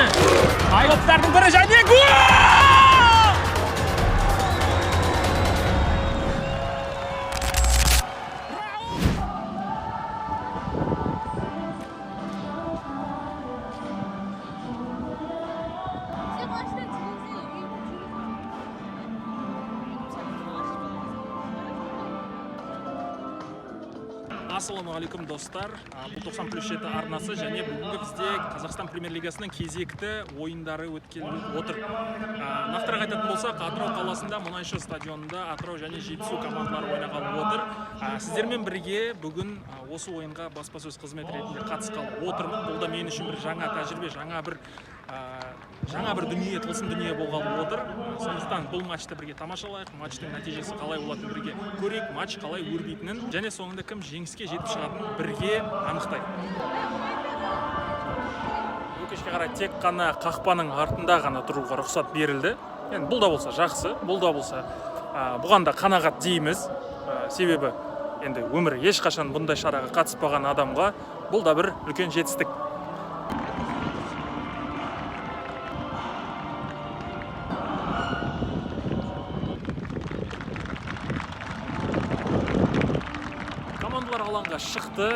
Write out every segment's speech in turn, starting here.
Топтардың бірі және гол! Ассалаумағалейкум достар. Бұл 90+7 арнасы және бүгінгі бізде Қазақстан премьер-лигасының кезекті ойындары өткелі отыр. Нақтырақ айтатын болсақ, Атырау қаласында Мұнайшы стадионында Атырау және Жетісу командалары ойнағалы отыр. Сіздермен бірге бүгін осы ойынға баспасөз қызметі ретінде қатысқалы отырмын. Бұл да мен үшін бір жаңа тәжірибе, жаңа бір дүние, тылсым дүние болғалы отыр. Сондықтан бұл матчты бірге тамашалайық, матчтың нәтижесі қалай болатынын бірге көрейік, матч қалай өрбитінін және соңында кім жеңіске жетіп шығатынын бірге анықтайық. Өкінішке қарай тек қана қақпаның артында ғана тұруға рұқсат берілді. Енді бұл да болса жақсы, бұл да болса бұған да қанағат дейміз. Себебі енді өмірі ешқашан бұндай шараға қатыспаған адамға бұл да бір үлкен жетістік. Командалар алаңға шықты.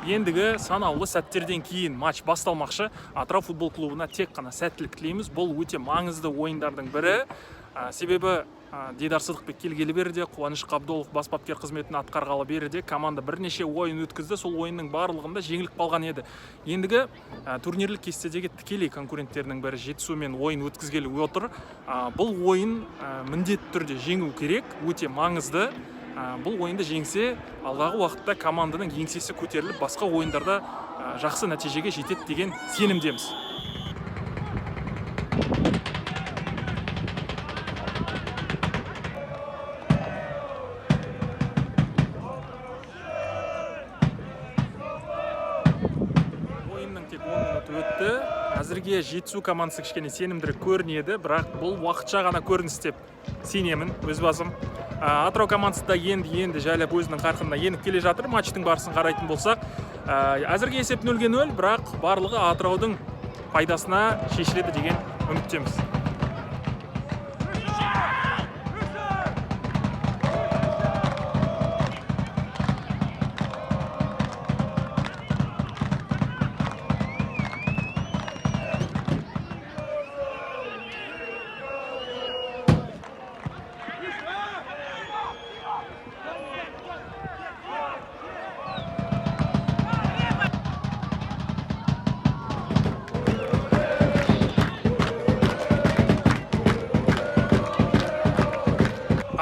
Ендігі санаулы сәттерден кейін матч басталмақшы. Атырау футбол клубына тек қана сәттілік тілейміз. Бұл өте маңызды ойындардың бірі. Себебі Дидар Сыдықбек келгелі берде, Қуаныш Қабдолов бас бапкер қызметін атқарғалы берде, команда бірнеше ойын өткізді. Сол ойынның барлығында жеңіліп қалған еді. Ендігі турнирлік кестедегі тікелей конкуренттерінің бірі Жетісумен ойын өткізгелі отыр. Бұл ойын міндетті түрде жеңу керек, өте маңызды. Бұл ойынды жеңсе, алдағы уақытта команданың еңсесі көтеріліп, басқа ойындарда жақсы нәтижеге жетеді деген сенімдеміз. Ойынның тек 10 минут өтті. Әзірге Жетісу командасы кішкене сенімдірек көрінеді, бірақ бұл уақытша ғана көрініс деп сенемін өз басым. Атырау командасы да енді жайлап өзінің қарқынына еніп келе жатыр. Матчтың барысын қарайтын болсақ, әзірге есеп 0-0, бірақ барлығы Атыраудың пайдасына шешіледі деген үміттеміз.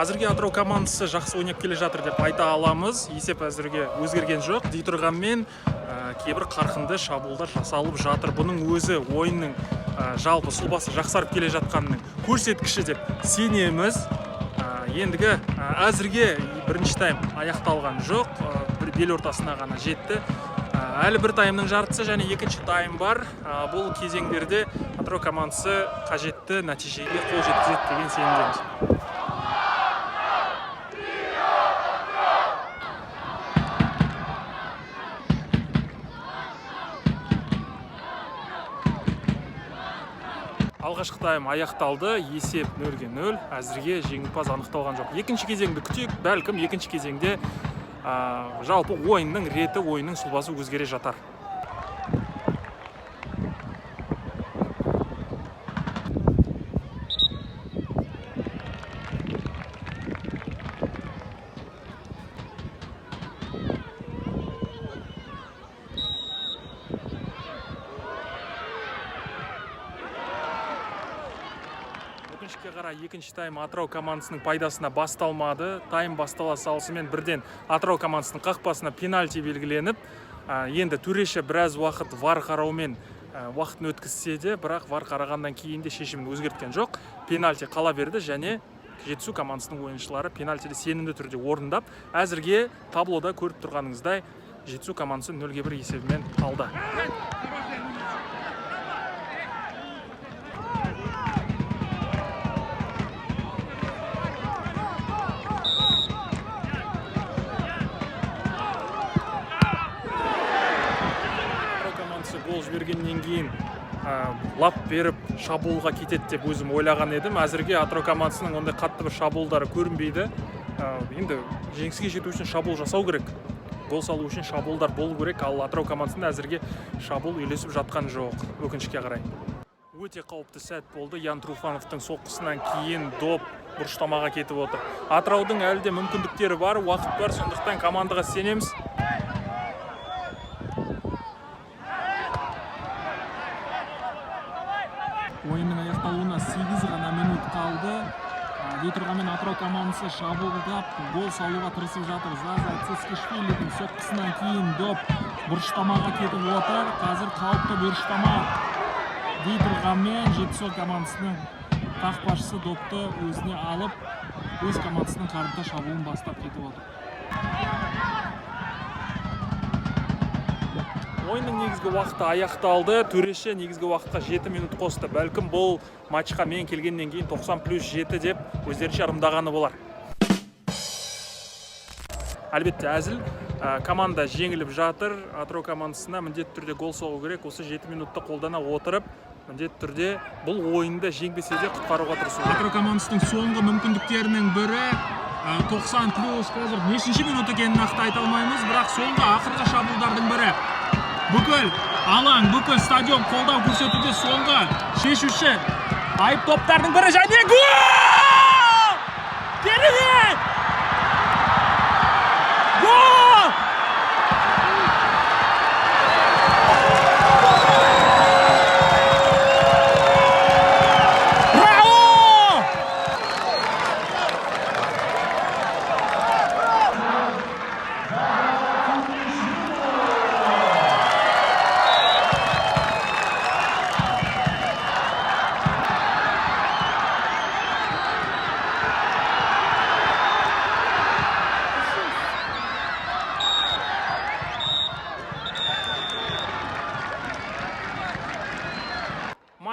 Әзірге Атырау командасы жақсы ойнап келе жатыр деп айта аламыз. Есеп әзірге өзгерген жоқ. Дей тұрғанмен кейбір қарқынды шабуылдар жасалып жатыр. Бұның өзі ойынның жалпы сұлбасы жақсарып келе жатқанының көрсеткіші деп сенеміз. Ендігі әзірге бірінші тайм аяқталған жоқ. Бел ортасына ғана жетті. Әлі бір таймның жартысы және екінші тайм бар. Бұл кезеңдерде Атырау командасы қажетті нәтижеге қол жеткізеді деген сенімдеміз. Алғашқы тайм аяқталды, есеп 0-0, әзірге жеңімпаз анықталған жоқ. Екінші кезеңді күтейік, бәлкім екінші кезеңде жалпы ойынның реті, ойынның сұлбасы өзгере жатар. Өкінішке қарай екінші тайм Атырау командасының пайдасына басталмады. Тайм бастала салысымен бірден Атырау командасының қақпасына пенальти белгіленіп, енді төреші біраз уақыт вар қараумен уақытын өткізсе де, бірақ вар қарағаннан кейін де шешімін өзгерткен жоқ. Пенальти қала берді және Жетісу командасының ойыншылары пенальтиді сенімді түрде орындап, әзірге таблода көріп тұрғаныңыздай Жетісу командасы 0-1 есебімен қалды. Гол жібергеннен кейін лап беріп шабуылға кетеді деп өзім ойлаған едім. Әзірге Атырау командасының ондай қатты бір шабуылдары көрінбейді. Енді жеңіске жету үшін шабуыл жасау керек. Гол салу үшін шабуылдар болу керек, ал Атырау командасында әзірге шабуыл үйлесіп жатқан жоқ, өкінішке қарай. Өте қауіпті сәт болды. Ян Труфановтың соққысынан кейін доп бұрыштамаға кетіп отыр. Атыраудың әлі де мүмкіндіктері бар, уақыт бар, сондықтан командаға сенеміз. Ойынның аяқталуына 8 ғана минут қалды. Дейтұрғамен Атырау командасы шабуылдап, гол салуға тырысып жатыр. Заза Цискишвилидің соққысынан кейін доп бұрыштамаға кетіп отыр. Қазір қауіпті бұрыштама. Дейтұрғамен Жетісу командасының қақпашысы допты өзіне алып, өз командасының қарымта шабуылын бастап кетіп отыр. Ойынның негізгі уақыты аяқталды. Төреші негізгі уақытқа 7 минут қосты. Бәлкім бұл матчқа мен келгеннен кейін 90+7 деп өздерінше ырымдағаны болар. Әлбетте әзіл. Команда жеңіліп жатыр. Атырау командасына міндетті түрде гол соғу керек. Осы 7 минутты қолдана отырып, міндетті түрде бұл ойында жеңбесе де құтқаруға тырысу. Атырау командасының соңғы мүмкіндіктерінің бірі 90+, қазір нешінші минут екенін нақты айта алмаймыз, бірақ соңғы ақырғы шабуылдардың бірі. Бүкіл алаң, бүкіл стадион қолдау көрсетуде соңғы шешуші айып топтардың бірі және гол! Керемет! Гол!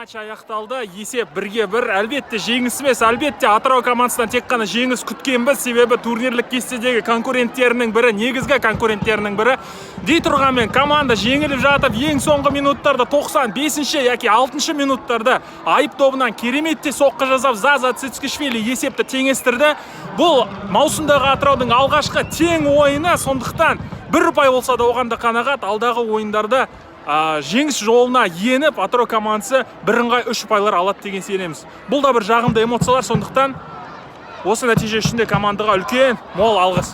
Матч аяқталды. Есеп 1-1. Әлбетте жеңіс емес, әлбетте Атырау командасынан тек қана жеңіс күткенбіз, себебі турнирлік кестедегі конкуренттерінің бірі, негізгі конкуренттерінің бірі. Дейтұрғамен команда жеңіліп жатып, ең соңғы минуттарда 95-ші яки 6-шы минуттарда айып тобынан кереметте соққы жасап Заза Цискишвили есепті теңестірді. Бұл маусымдағы Атыраудың алғашқы тең ойыны, сондықтан бір ұпай болса да оған да қанағат. Алдағы ойындарда жеңіс жолына еніп, Атырау командасы бірыңғай 3 ұпайлар алады деген сенеміз. Бұл да бір жағымды эмоциялар, сондықтан осы нәтиже үшін де командаға үлкен мол алғыс.